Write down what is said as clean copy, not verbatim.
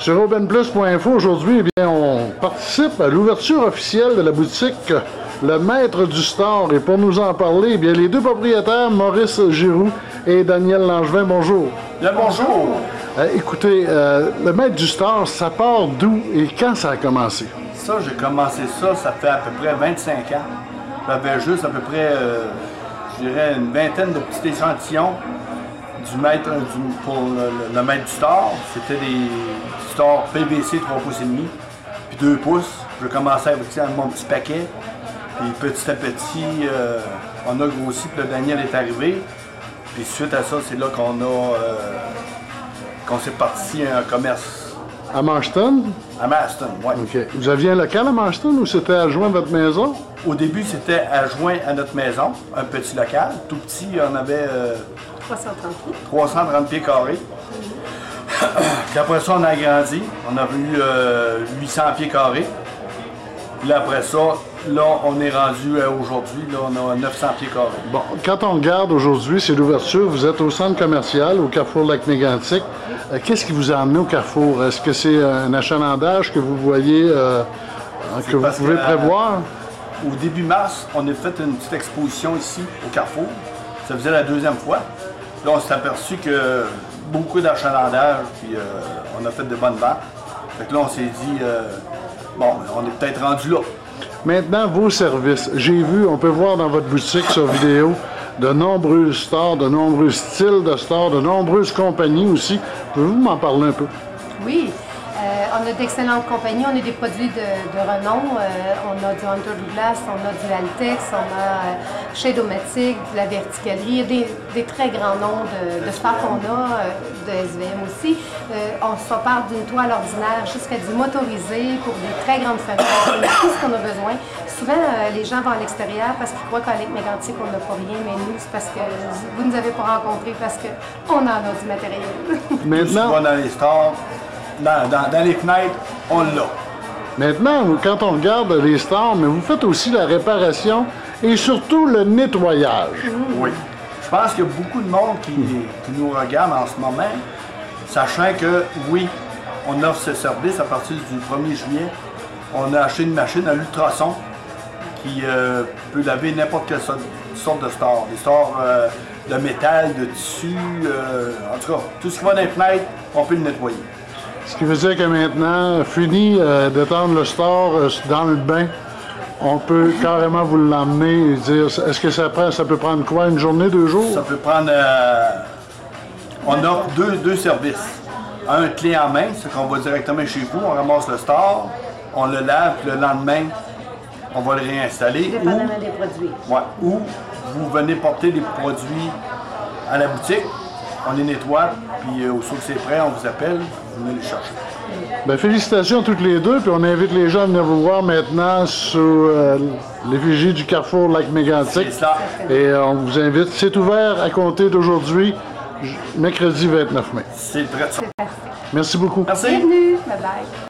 Sur openplus.info, aujourd'hui, eh bien, on participe à l'ouverture officielle de la boutique Le Maître du Store. Et pour nous en parler, eh bien, les deux propriétaires, Maurice Giroux et Daniel Langevin, bonjour. Bien, bonjour. Écoutez, Le Maître du Store, ça part d'où et quand ça a commencé? Ça, j'ai commencé ça fait à peu près 25 ans. J'avais juste à peu près, je dirais, une vingtaine de petits échantillons du maître pour le Maître du Store. C'était des stores PVC 3 pouces et demi, puis 2 pouces. Je commençais avec mon petit paquet. Puis petit à petit, on a grossi, puis le Daniel est arrivé. Puis suite à ça, c'est là qu'on s'est parti à un commerce. À Manchton? À Manchton, oui. OK. Vous aviez un local à Manchton ou c'était adjoint à votre maison? Au début, c'était adjoint à notre maison, un petit local, tout petit, on avait 330 pieds carrés. Puis après ça, on a agrandi, on a eu 800 pieds carrés. Puis là, après ça, là, on est rendu aujourd'hui, là, on a 900 pieds carrés. Bon, quand on regarde aujourd'hui, c'est l'ouverture, vous êtes au centre commercial, au Carrefour Lac-Mégantic. Qu'est-ce qui vous a amené au Carrefour? Est-ce que c'est un achalandage que vous voyez, que vous pouvez prévoir? Au début mars, on a fait une petite exposition ici, au Carrefour. Ça faisait la deuxième fois. Là, on s'est aperçu que beaucoup d'achalandage, puis on a fait de bonnes ventes. Fait que là, on s'est dit, bon, on est peut-être rendu là. Maintenant, vos services. J'ai vu, on peut voir dans votre boutique sur vidéo, de nombreux stores, de nombreux styles de stores, de nombreuses compagnies aussi. Pouvez-vous m'en parler un peu? Oui. On a d'excellentes compagnies, on a des produits de renom. On a du Hunter Douglas, on a du Altex, on a Shade-O-Matic, de la Verticalerie. Il y a des très grands noms de stores qu'on a, de SVM aussi. Ça part d'une toile ordinaire jusqu'à du motorisé pour des très grandes fenêtres. On a tout ce qu'on a besoin. Souvent, les gens vont à l'extérieur parce qu'ils croient qu'à Lac-Mégantic, on n'a pas rien, mais nous, c'est parce que vous ne nous avez pas rencontrés parce qu'on en a du matériel. Maintenant, on va dans les stores. Dans les fenêtres, on l'a. Maintenant, quand on regarde les stores, mais vous faites aussi la réparation et surtout le nettoyage. Oui. Je pense qu'il y a beaucoup de monde qui nous regarde en ce moment, sachant que, oui, on offre ce service à partir du 1er juillet. On a acheté une machine à ultrasons qui peut laver n'importe quelle sorte de store. Des stores de métal, de tissu, en tout cas, tout ce qui va dans les fenêtres, on peut le nettoyer. Ce qui veut dire que maintenant, fini d'étendre le store dans le bain, on peut carrément vous l'emmener et dire, est-ce que ça peut prendre quoi, une journée, 2 jours? Ça peut prendre, on offre deux services. Un clé en main, c'est qu'on va directement chez vous, on ramasse le store, on le lave, puis le lendemain, on va le réinstaller. Dépendamment des produits. Ouais, ou vous venez porter les produits à la boutique, on les nettoie, puis aussitôt que c'est prêt, on vous appelle, vous venez les chercher. Bien, félicitations toutes les deux, puis on invite les gens à venir vous voir maintenant sous l'effigie du Carrefour Lac-Mégantic. C'est ça. Et on vous invite, c'est ouvert à compter d'aujourd'hui, mercredi 29 mai. C'est très ça. Merci beaucoup. Merci. Bienvenue. Bye bye.